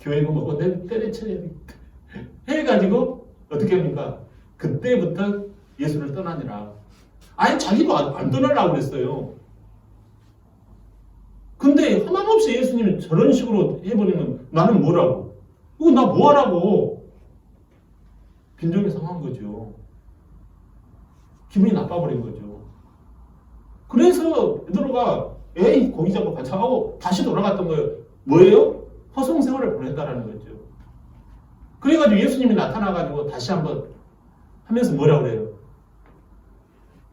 교회고 뭐고 내 때려쳐야 되겠다 해가지고 어떻게 합니까? 그때부터 예수를 떠나니라. 아니, 자기도 안 떠나려고 그랬어요. 근데 허망없이 예수님이 저런 식으로 해버리면 나는 뭐라고? 이거 나 뭐하라고? 빈정이 상한 거죠. 기분이 나빠버린 거죠. 그래서 베드로가 에이, 고기 잡고 같이 하고 다시 돌아갔던 거예요. 뭐예요? 허송 세월을 보냈다라는 거죠. 그래가지고 예수님이 나타나가지고 다시 한번 하면서 뭐라고 그래요?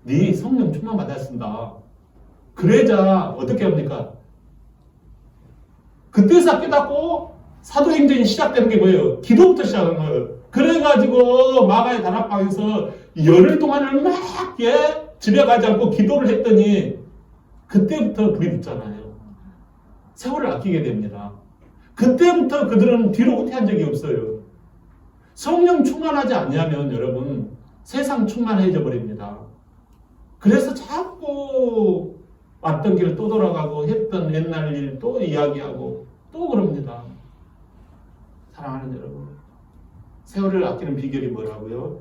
네 성령 충만 받았습니다. 그러자 어떻게 합니까? 그때서 깨닫고 사도행전이 시작되는 게 뭐예요? 기도부터 시작한 거예요. 그래가지고 마가의 다락방에서 열흘 동안을 막 집에 가지 않고 기도를 했더니 그때부터 불이 붙잖아요. 세월을 아끼게 됩니다. 그때부터 그들은 뒤로 후퇴한 적이 없어요. 성령 충만하지 않냐면 여러분 세상 충만해져 버립니다. 그래서 자꾸 왔던 길 또 돌아가고 했던 옛날 일 또 이야기하고 또 그럽니다. 사랑하는 여러분, 세월을 아끼는 비결이 뭐라고요?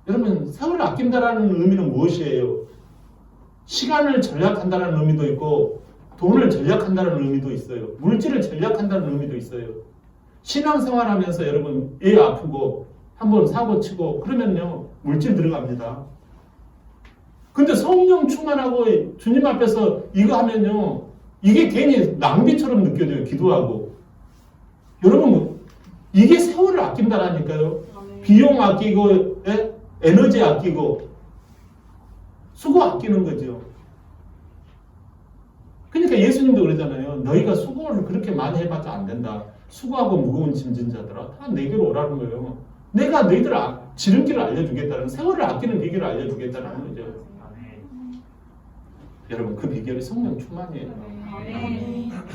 여러분, 세월을 아낀다라는 의미는 무엇이에요? 시간을 절약한다는 의미도 있고 돈을 절약한다는 의미도 있어요. 물질을 절약한다는 의미도 있어요. 신앙생활하면서 여러분 애 아프고 한번 사고 치고 그러면요 물질 들어갑니다. 근데 성령 충만하고 주님 앞에서 이거 하면요 이게 괜히 낭비처럼 느껴져요. 기도하고. 여러분 이게 세월을 아낀다라니까요. 비용 아끼고 에너지 아끼고 수고 아끼는 거죠. 그러니까 예수님도 그러잖아요. 너희가 수고를 그렇게 많이 해봤자 안 된다. 수고하고 무거운 짐진 자들아 다 내게로 오라는 거예요. 내가 너희들 지름길을 알려주겠다는, 세월을 아끼는 비결을 알려주겠다는 거죠. 여러분 그 비결이 성령 충만이에요.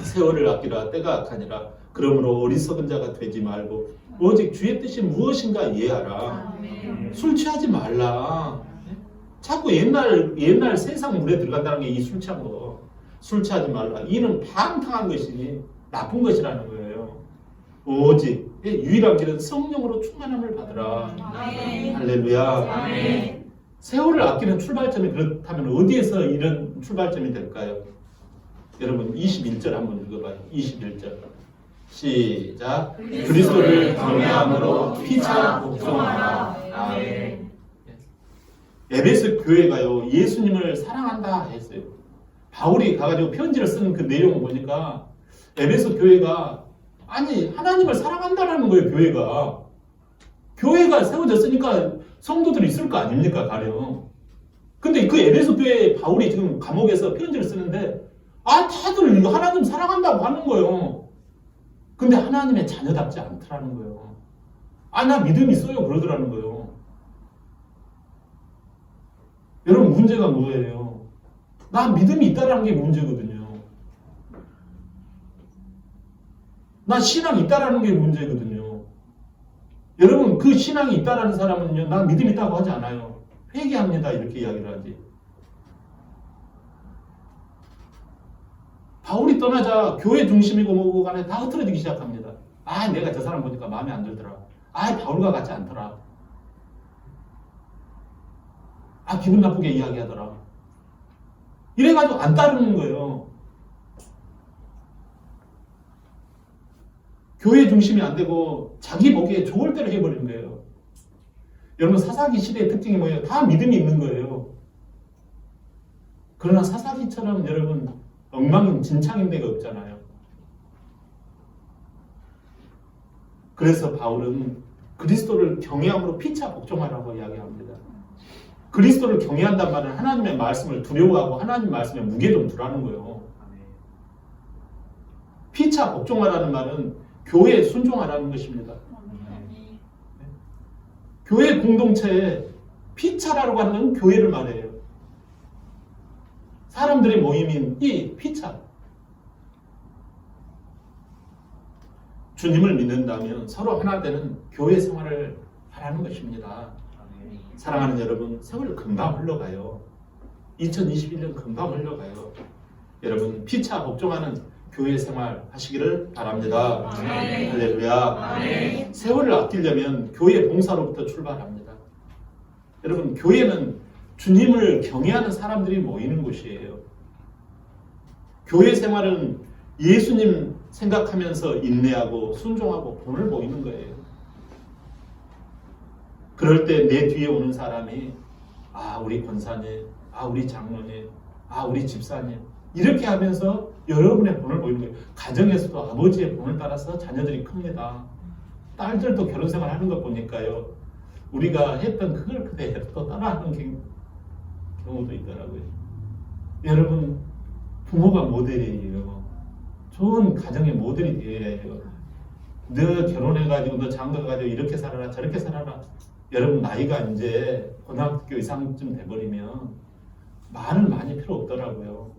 세월을 아끼라 때가 악하니라. 그러므로 어리석은 자가 되지 말고 오직 주의 뜻이 무엇인가 이해하라. 술 취하지 말라. 자꾸 옛날 세상 물에 들어간다는 게 이 술 취한 거. 술 취하지 말라. 이는 방탕한 것이니 나쁜 것이라는 거예요. 오직 유일한 길은 성령으로 충만함을 받으라. 할렐루야. 세월을 아끼는 출발점이 그렇다면 어디에서 이런 출발점이 될까요? 여러분 21절 한번 읽어봐요. 21절 시작. 그리스도를 경외함으로 피차 복종하라. 아멘. 에베소 교회가요 예수님을 사랑한다 했어요. 바울이 가가지고 편지를 쓰는 그 내용을 보니까 에베소 교회가 아니 하나님을 사랑한다라는 거예요. 교회가 세워졌으니까 성도들이 있을 거 아닙니까 가령. 근데 그 에베소 교회에 바울이 지금 감옥에서 편지를 쓰는데 다들 이거 하나님 사랑한다고 하는 거예요. 근데 하나님의 자녀답지 않더라는 거예요. 나 믿음 있어요 그러더라는 거예요. 여러분 문제가 뭐예요? 나 믿음이 있다라는 게 문제거든요. 나 신앙이 있다라는 게 문제거든요. 여러분 그 신앙이 있다라는 사람은요 나 믿음이 있다고 하지 않아요. 회개합니다 이렇게 이야기를 하지. 바울이 떠나자 교회 중심이고 뭐고 간에 다 흐트러지기 시작합니다. 내가 저 사람 보니까 마음에 안 들더라. 바울과 같지 않더라. 기분 나쁘게 이야기하더라. 이래가지고 안 따르는 거예요. 교회 중심이 안 되고 자기 보기에 좋을 대로 해버리는 거예요. 여러분 사사기 시대의 특징이 뭐예요? 다 믿음이 있는 거예요. 그러나 사사기처럼 여러분 엉망진창인 데가 없잖아요. 그래서 바울은 그리스도를 경외함으로 피차 복종하라고 이야기합니다. 그리스도를 경외한단 말은 하나님의 말씀을 두려워하고 하나님 말씀에 무게 좀 두라는 거예요. 피차 복종하라는 말은 교회에 순종하라는 것입니다. 교회 공동체에 피차라고 하는 교회를 말해요. 사람들의 모임인 이 피차. 주님을 믿는다면 서로 하나 되는 교회 생활을 하라는 것입니다. 사랑하는 여러분, 세월이 금방 흘러가요. 2021년 금방 흘러가요. 여러분, 피차 복종하는 교회 생활 하시기를 바랍니다. 할렐루야. 세월을 아끼려면 교회 봉사로부터 출발합니다. 여러분, 교회는 주님을 경외하는 사람들이 모이는 곳이에요. 교회 생활은 예수님 생각하면서 인내하고 순종하고 본을 모이는 거예요. 그럴 때 내 뒤에 오는 사람이 우리 권사님, 우리 장로님, 우리 집사님 이렇게 하면서 여러분의 본을 모이는 거예요. 가정에서도 아버지의 본을 따라서 자녀들이 큽니다. 딸들도 결혼생활 하는 거 보니까요. 우리가 했던 그걸 그대로 또 따라하는 경우도 있더라고요. 여러분, 부모가 모델이에요. 좋은 가정의 모델이 되어야 해요. 너 결혼해가지고 너 장가가지고 이렇게 살아라 저렇게 살아라. 여러분 나이가 이제 고등학교 이상쯤 돼버리면 말은 많이 필요 없더라고요.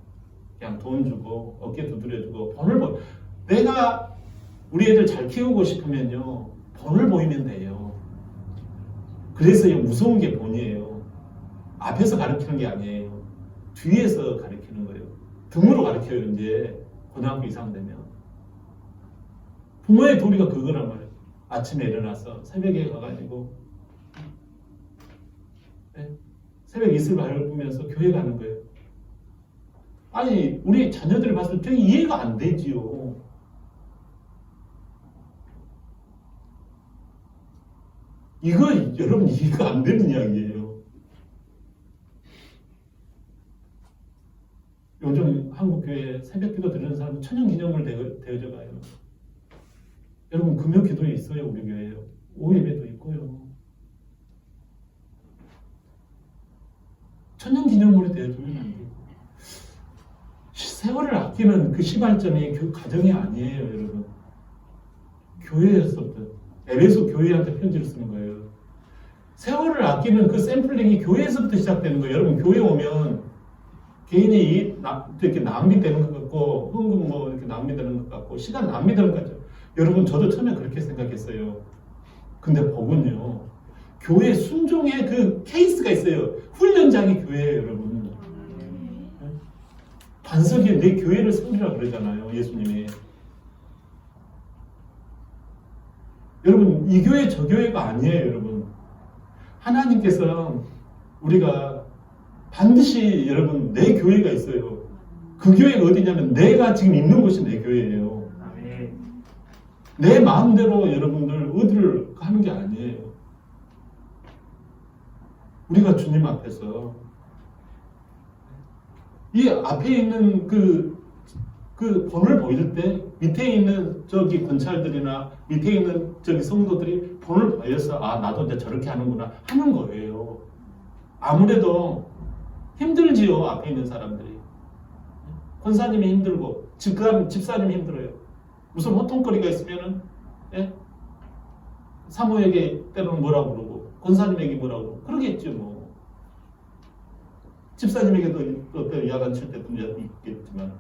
그냥 돈 주고 어깨 두드려주고 본을 내가 우리 애들 잘 키우고 싶으면요 본을 보이면 돼요. 그래서 무서운 게 본이에요. 앞에서 가르치는 게 아니에요. 뒤에서 가르치는 거예요. 등으로 가르쳐요. 이제 고등학교 이상 되면 부모의 도리가 그거란 말이에요. 아침에 일어나서 새벽에 가가지고 새벽 이슬 밟으면서 교회 가는 거예요. 아니 우리 자녀들을 봤을 때 이해가 안 되지요. 이거 여러분 이해가 안 되는 이야기예요. 요즘 한국 교회에 새벽기도 드리는 사람은 천연기념물 되어져 가요. 여러분 금요기도에 있어요. 우리 교회에 오예배도 있고요. 천연기념물이 되어주면 안 돼요. 세월을 아끼는 그 시발점이 가정이 아니에요. 여러분 교회에서부터 에베소 교회한테 편지를 쓰는 거예요. 세월을 아끼는 그 샘플링이 교회에서부터 시작되는 거예요. 여러분 교회 오면 개인이 이렇게 낭비되는 것 같고 흥금 이렇게 낭비되는 것 같고 시간 낭비되는 것 같죠. 여러분 저도 처음에 그렇게 생각했어요. 근데 복은요 교회 순종의 그 케이스가 있어요. 훈련장이 교회예요. 여러분 반석이 내 교회를 섬기라 그러잖아요. 예수님이. 여러분 이 교회 저 교회가 아니에요. 여러분 하나님께서 우리가 반드시 여러분 내 교회가 있어요. 그 교회가 어디냐면 내가 지금 있는 곳이 내 교회예요. 내 마음대로 여러분들 어디를 하는 게 아니에요. 우리가 주님 앞에서 이 앞에 있는 그 본을 보일 때 밑에 있는 저기 권찰들이나 밑에 있는 저기 성도들이 본을 보여서 나도 이제 저렇게 하는구나 하는 거예요. 아무래도 힘들지요. 앞에 있는 사람들이. 권사님이 힘들고 집사님이 힘들어요. 무슨 호통거리가 있으면은 사모에게 때로는 뭐라고 그러고 권사님에게 뭐라고 그러고 그러겠죠. 뭐. 집사님에게도 또 야단 칠 때 문제가 있겠지만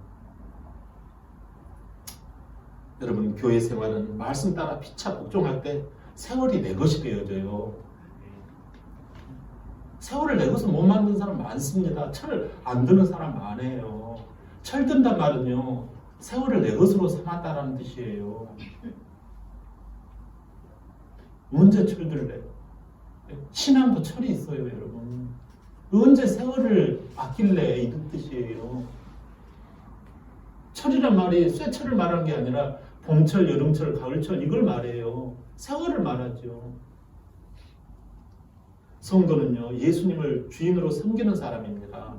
여러분 교회 생활은 말씀 따라 피차 복종할 때 세월이 내 것이 되어져요. 세월을 내 것을 못 만든 사람 많습니다. 철을 안 드는 사람 많아요. 철 든단 말은요 세월을 내 것으로 삼았다라는 뜻이에요. 언제 철 들래? 신앙도 철이 있어요. 여러분 언제 세월을 아낄래? 이 뜻이에요. 철이란 말이 쇠철을 말하는 게 아니라 봄철, 여름철, 가을철 이걸 말해요. 세월을 말하죠. 성도는요 예수님을 주인으로 섬기는 사람입니다.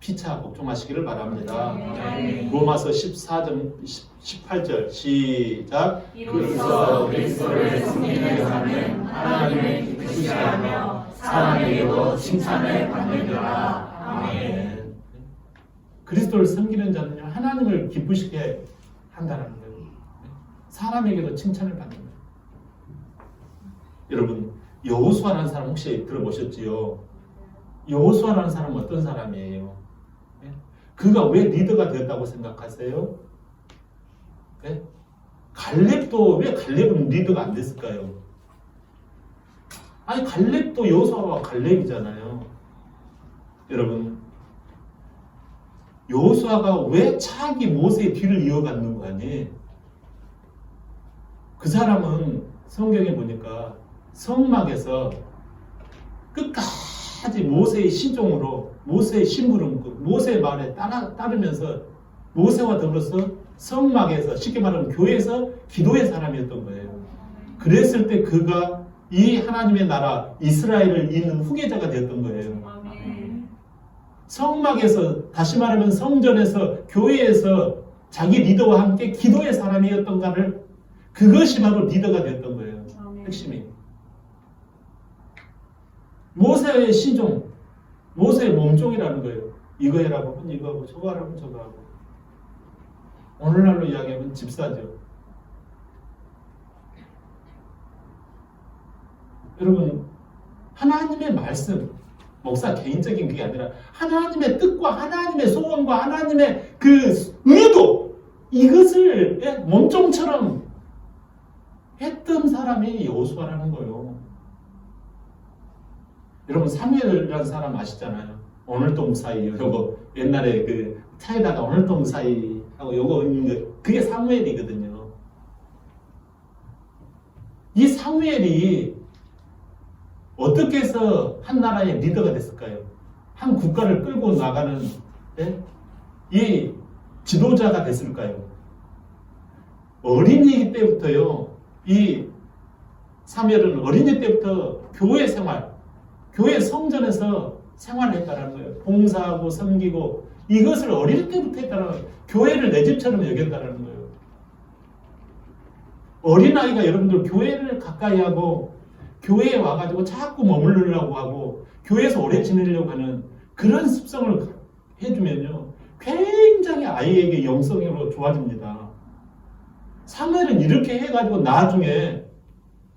피차 복종하시기를 바랍니다. 아멘. 로마서 14장 18절 시작. 이로써 그리스도를 섬기는 자는 하나님을 기쁘시게 하며 사람에게도 칭찬을 받느니라. 아멘. 그리스도를 섬기는 자는요, 하나님을 기쁘시게 한다는 거예요. 사람에게도 칭찬을 받는 거예요. 여러분, 여호수아라는 사람 혹시 들어보셨지요? 여호수아라는 사람은 어떤 사람이에요? 그가 왜 리더가 되었다고 생각하세요? 네? 갈렙도 왜 갈렙은 리더가 안 됐을까요? 아니 갈렙도 여호수아와 갈렙이잖아요. 여러분, 여호수아가 왜 차기 모세의 뒤를 이어갔는 거 아니에요? 그 사람은 성경에 보니까 성막에서 끝까지 모세의 시종으로 모세의 심부름, 모세의 말에 따르면서 모세와 더불어서 성막에서 쉽게 말하면 교회에서 기도의 사람이었던 거예요. 그랬을 때 그가 이 하나님의 나라 이스라엘을 잇는 후계자가 되었던 거예요. 아멘. 성막에서 다시 말하면 성전에서 교회에서 자기 리더와 함께 기도의 사람이었던가를 그것이 바로 리더가 되었던 거예요. 아멘. 핵심이. 모세의 시종, 모세의 몸종이라는 거예요. 이거 해라고 하면 이거 하고 저거 하라고 저거 하고. 오늘날로 이야기하면 집사죠. 여러분, 하나님의 말씀, 목사 개인적인 그게 아니라 하나님의 뜻과 하나님의 소원과 하나님의 그 의도, 이것을 몸종처럼 했던 사람이 여호수아라는 거예요. 여러분, 사무엘이라는 사람 아시잖아요. 오늘도 무사히, 요거 옛날에 그 차에다가 오늘도 무사히 하고 요거 있는 거, 그게 사무엘이거든요. 이 사무엘이 어떻게 해서 한 나라의 리더가 됐을까요? 한 국가를 끌고 나가는 이 지도자가 됐을까요? 어린이 때부터요, 이 사무엘은 어린이 때부터 교회 생활, 교회 성전에서 생활을 했다는 거예요. 봉사하고 섬기고 이것을 어릴 때부터 했다는 거예요. 교회를 내 집처럼 여겼다는 거예요. 어린아이가 여러분들 교회를 가까이 하고 교회에 와가지고 자꾸 머무르려고 하고 교회에서 오래 지내려고 하는 그런 습성을 해주면요, 굉장히 아이에게 영성으로 좋아집니다. 사무엘은 이렇게 해가지고 나중에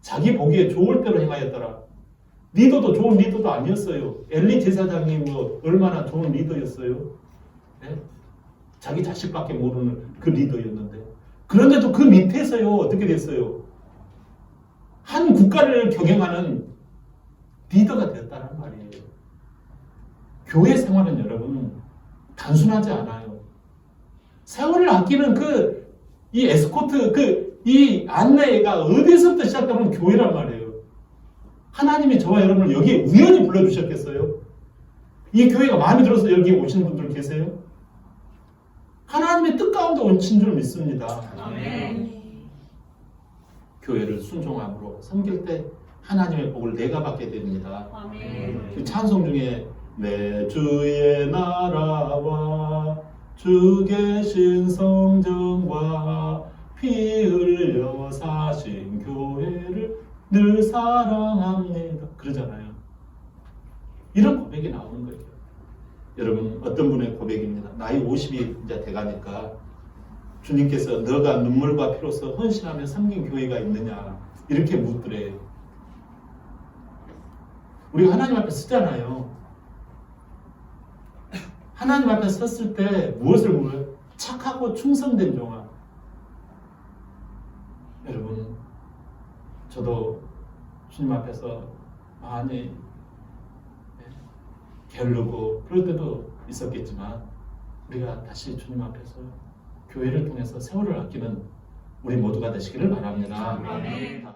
자기 보기에 좋을 대로 행하였더라. 리더도 좋은 리더도 아니었어요. 엘리 제사장님 뭐 얼마나 좋은 리더였어요. 네? 자기 자식밖에 모르는 그 리더였는데, 그런데도 그 밑에서요 어떻게 됐어요? 한 국가를 경영하는 리더가 되었다는 말이에요. 교회 생활은 여러분 단순하지 않아요. 세월을 아끼는 이 에스코트, 이 안내가 어디서부터 시작하면 교회란 말이에요. 하나님이 저와 여러분을 여기에 우연히 불러주셨겠어요? 이 교회가 마음에 들어서 여기 오시는 분들 계세요? 하나님의 뜻 가운데 오신 줄 믿습니다. 아멘. 교회를 순종함으로 섬길 때 하나님의 복을 내가 받게 됩니다. 아멘. 그 찬송 중에 내 주의 나라와 주 계신 성전과 피 흘려 사신 교회를 늘 사랑합니다. 그러잖아요. 이런 고백이 나오는 거예요. 여러분, 어떤 분의 고백입니다. 나이 50이 이제 돼가니까 주님께서 너가 눈물과 피로써 헌신하며 섬긴 교회가 있느냐 이렇게 묻더래요. 우리가 하나님 앞에 서잖아요. 하나님 앞에 섰을 때 무엇을 물어요? 착하고 충성된 종아. 여러분, 저도 주님 앞에서 많이 게으르고 그럴 때도 있었겠지만 우리가 다시 주님 앞에서 교회를 통해서 세월을 아끼는 우리 모두가 되시기를 바랍니다. 아멘.